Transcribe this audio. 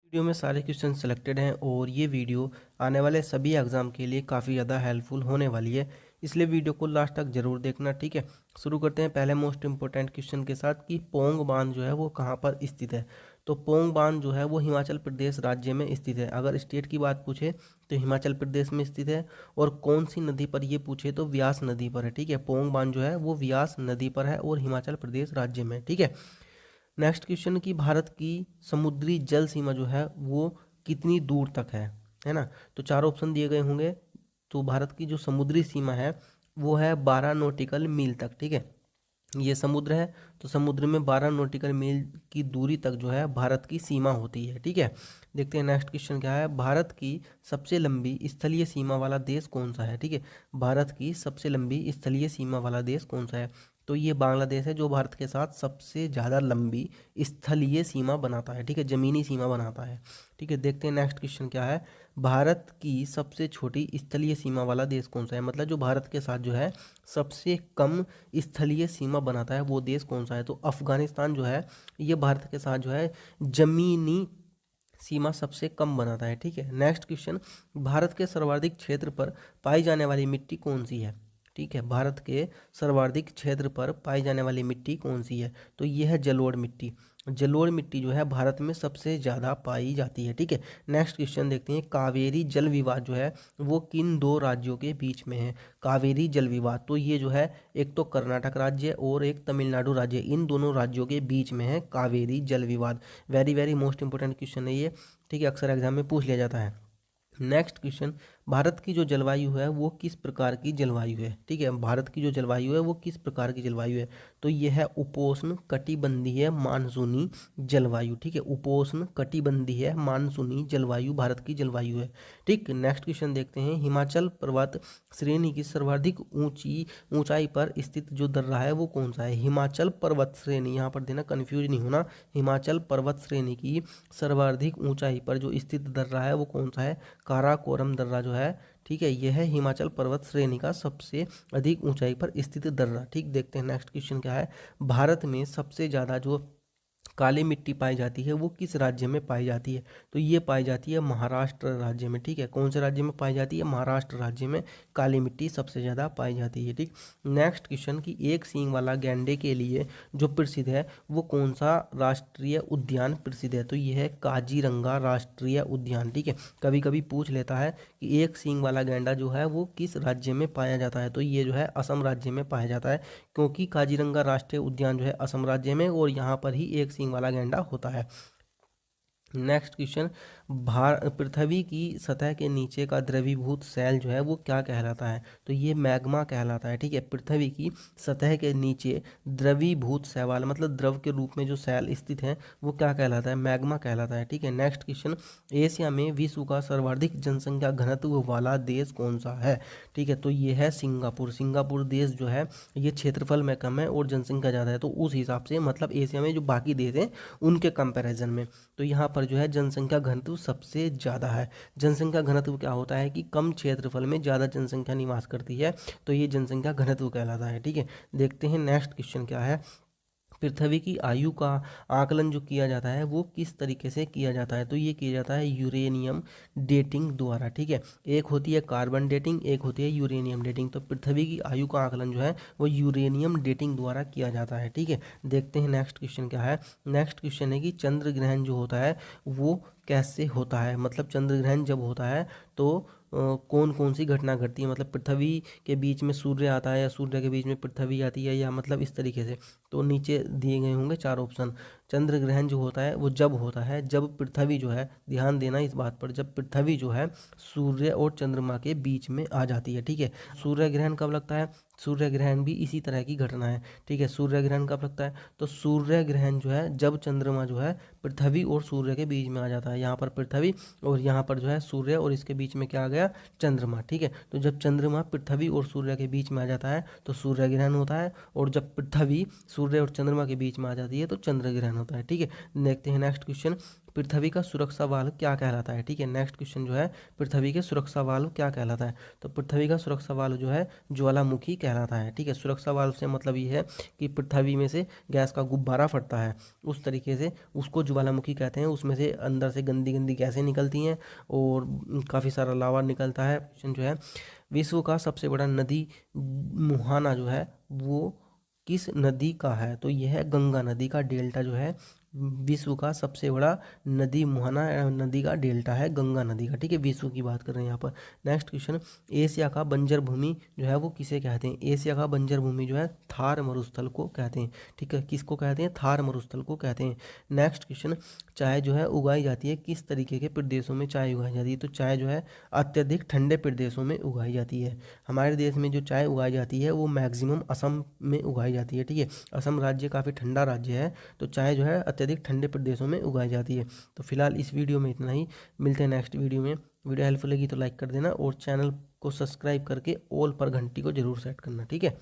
Video में सारे question selected हैं और ये वीडियो आने वाले सभी एग्जाम के लिए काफ़ी ज़्यादा हेल्पफुल होने वाली है, इसलिए वीडियो को लास्ट तक ज़रूर देखना। ठीक है, शुरू करते हैं पहले मोस्ट इंपॉर्टेंट क्वेश्चन के साथ कि पोंग बांध जो है वो कहाँ पर स्थित है। तो पोंग बांध जो है वो हिमाचल प्रदेश राज्य में स्थित है। अगर स्टेट की बात पूछे तो हिमाचल प्रदेश में स्थित है। और कौन सी नदी पर ये पूछे तो व्यास नदी पर है। ठीक है, पोंग बांध जो है वो व्यास नदी पर है और हिमाचल प्रदेश राज्य में। ठीक है, नेक्स्ट क्वेश्चन कि भारत की समुद्री जल सीमा जो है वो कितनी दूर तक है ना। तो चार ऑप्शन दिए गए होंगे। तो भारत की जो समुद्री सीमा है वो है 12 नॉटिकल मील तक। ठीक है, ये समुद्र है तो समुद्र में 12 नॉटिकल मील की दूरी तक जो है भारत की सीमा होती है। ठीक है, देखते हैं नेक्स्ट क्वेश्चन क्या है। भारत की सबसे लंबी स्थलीय सीमा वाला देश कौन सा है। ठीक है, भारत की सबसे लंबी स्थलीय सीमा वाला देश कौन सा है। तो ये बांग्लादेश है जो भारत के साथ सबसे ज़्यादा लंबी स्थलीय सीमा बनाता है। ठीक है, ज़मीनी सीमा बनाता है। ठीक है, देखते हैं नेक्स्ट क्वेश्चन क्या है। भारत की सबसे छोटी स्थलीय सीमा वाला देश कौन सा है। मतलब जो भारत के साथ जो है सबसे कम स्थलीय सीमा बनाता है वो देश कौन सा है। तो अफगानिस्तान जो है ये भारत के साथ जो है जमीनी सीमा सबसे कम बनाता है। ठीक है, नेक्स्ट क्वेश्चन, भारत के सर्वाधिक क्षेत्र पर पाई जाने वाली मिट्टी कौन सी है। ठीक है, भारत के सर्वाधिक क्षेत्र पर पाई जाने वाली मिट्टी कौन सी है। तो यह है जलोढ़ मिट्टी। जलोढ़ मिट्टी जो है भारत में सबसे ज़्यादा पाई जाती है। ठीक है, नेक्स्ट क्वेश्चन देखते हैं। कावेरी जल विवाद जो है वो किन दो राज्यों के बीच में है। कावेरी जल विवाद तो ये जो है एक तो कर्नाटक राज्य और एक तमिलनाडु राज्य, इन दोनों राज्यों के बीच में है कावेरी जल विवाद। Very very most important question है ये। ठीक है, अक्सर एग्जाम में पूछ लिया जाता है। नेक्स्ट क्वेश्चन, भारत की जो जलवायु है वो किस प्रकार की जलवायु है। ठीक है, भारत की जो जलवायु है वो किस प्रकार की जलवायु है। तो यह है उपोष्ण कटिबंधीय मानसूनी जलवायु। ठीक है, उपोष्ण कटिबंधीय मानसूनी जलवायु भारत की जलवायु है। ठीक, नेक्स्ट क्वेश्चन देखते हैं। हिमाचल पर्वत श्रेणी की सर्वाधिक ऊंचाई पर स्थित जो दर्रा है वो कौन सा है। हिमाचल पर्वत श्रेणी, यहाँ पर देना कंफ्यूज नहीं होना, हिमाचल पर्वत श्रेणी की सर्वाधिक ऊंचाई पर जो स्थित दर्रा है वो कौन सा है। काराकोरम दर्रा जो है, ठीक है, यह है हिमाचल पर्वत श्रेणी का सबसे अधिक ऊंचाई पर स्थित दर्रा। ठीक, देखते हैं नेक्स्ट क्वेश्चन क्या है। भारत में सबसे ज़्यादा जो काली मिट्टी पाई जाती है वो किस राज्य में पाई जाती है। तो ये पाई जाती है महाराष्ट्र राज्य में। ठीक है, कौन से राज्य में पाई जाती है। महाराष्ट्र राज्य में काली मिट्टी सबसे ज़्यादा पाई जाती है। ठीक, नेक्स्ट क्वेश्चन कि एक सींग वाला गैंडे के लिए जो प्रसिद्ध है वो कौन सा राष्ट्रीय उद्यान प्रसिद्ध है। तो ये है काजीरंगा राष्ट्रीय उद्यान। ठीक है, कभी कभी पूछ लेता है कि एक सींग वाला गैंडा जो है वो किस राज्य में पाया जाता है। तो ये जो है असम राज्य में पाया जाता है, क्योंकि काजीरंगा राष्ट्रीय उद्यान जो है असम राज्य में और यहाँ पर ही एक सींग वाला गैंडा होता है। नेक्स्ट क्वेश्चन, पृथ्वी की सतह के नीचे का द्रवीभूत सेल जो है वो क्या कहलाता है। तो ये मैग्मा कहलाता है। ठीक है, पृथ्वी की सतह के नीचे द्रवीभूत शैवाल मतलब द्रव के रूप में जो सेल स्थित है वो क्या कहलाता है, मैग्मा कहलाता है। ठीक है, नेक्स्ट क्वेश्चन, एशिया में विश्व का सर्वाधिक जनसंख्या घनत्व वाला देश कौन सा है। ठीक है, तो ये है सिंगापुर। सिंगापुर देश जो है ये क्षेत्रफल में कम है और जनसंख्या ज़्यादा है, तो उस हिसाब से मतलब एशिया में जो बाकी देश हैं उनके कंपैरिजन में तो यहाँ पर जो है जनसंख्या घनत्व सबसे ज़्यादा है। जनसंख्या घनत्व क्या होता है कि कम क्षेत्रफल में ज़्यादा जनसंख्या निवास करती है, तो ये जनसंख्या घनत्व कहलाता है। ठीक है, देखते हैं नेक्स्ट क्वेश्चन क्या है। पृथ्वी की आयु का आकलन जो किया जाता है वो किस तरीके से किया जाता है। तो ये किया जाता है यूरेनियम डेटिंग द्वारा। ठीक है, एक होती है कार्बन डेटिंग, एक होती है यूरेनियम डेटिंग। तो पृथ्वी की आयु का आकलन जो है वो यूरेनियम डेटिंग द्वारा किया जाता है। ठीक है, देखते हैं नेक्स्ट क्वेश्चन क्या है। नेक्स्ट क्वेश्चन है कि चंद्र ग्रहण जो होता है वो कैसे होता है। मतलब चंद्र ग्रहण जब होता है तो कौन कौन सी घटना घटती है। मतलब पृथ्वी के बीच में सूर्य आता है या सूर्य के बीच में पृथ्वी आती है, या मतलब इस तरीके से। तो नीचे दिए गए होंगे चार ऑप्शन। चंद्र ग्रहण जो होता है वो जब होता है जब पृथ्वी जो है, ध्यान देना इस बात पर, जब पृथ्वी जो है सूर्य और चंद्रमा के बीच में आ जाती है। ठीक है, सूर्य ग्रहण कब लगता है। सूर्य ग्रहण भी इसी तरह की घटना है। ठीक है, सूर्य ग्रहण कब लगता है। तो सूर्य ग्रहण जो है जब चंद्रमा जो है पृथ्वी और सूर्य के बीच में आ जाता है। यहाँ पर पृथ्वी और यहाँ पर जो है सूर्य और इसके बीच में क्या आ गया, चंद्रमा। ठीक है, तो जब चंद्रमा पृथ्वी और सूर्य के बीच में आ जाता है तो सूर्य ग्रहण होता है, और जब पृथ्वी सूर्य और चंद्रमा के बीच में आ जाती है तो चंद्र ग्रहण होता है। ठीक है, देखते हैं नेक्स्ट क्वेश्चन। पृथ्वी का सुरक्षा वाल्व क्या कहलाता है। ठीक है, नेक्स्ट क्वेश्चन जो है पृथ्वी के सुरक्षा वाल्व क्या कहलाता है। तो पृथ्वी का सुरक्षा वाल्व जो है ज्वालामुखी कहलाता है। ठीक है, सुरक्षा वाल्व से मतलब ये है कि पृथ्वी में से गैस का गुब्बारा फटता है, उस तरीके से उसको ज्वालामुखी कहते हैं। उसमें से अंदर से गंदी गंदी गैसें निकलती हैं और काफ़ी सारा लावा निकलता है। क्वेश्चन जो है विश्व का सबसे बड़ा नदी मुहाना जो है वो किस नदी का है। तो यह है गंगा नदी का डेल्टा जो है विश्व का सबसे बड़ा नदी मुहाना नदी का डेल्टा है गंगा नदी का। ठीक है, विश्व की बात कर रहे हैं यहाँ पर। नेक्स्ट क्वेश्चन एशिया का बंजर भूमि जो है वो किसे कहते हैं। एशिया का बंजर भूमि जो है थार मरुस्थल को कहते हैं। ठीक है, किसको कहते हैं, थार मरुस्थल को कहते हैं। नेक्स्ट क्वेश्चन चाय जो है उगाई जाती है किस तरीके के प्रदेशों में चाय उगाई जाती है। तो चाय जो है अत्यधिक ठंडे प्रदेशों में उगाई जाती है। हमारे देश में जो चाय उगाई जाती है वो मैक्सिमम असम में उगाई जाती है। ठीक है, असम राज्य काफ़ी ठंडा राज्य है, तो चाय जो है अत्यधिक ठंडे प्रदेशों में उगाई जाती है। तो फिलहाल इस वीडियो में इतना ही, मिलते हैं नेक्स्ट वीडियो में। वीडियो हेल्पफुल लगी तो लाइक कर देना और चैनल को सब्सक्राइब करके ऑल पर घंटी को जरूर सेट करना। ठीक है।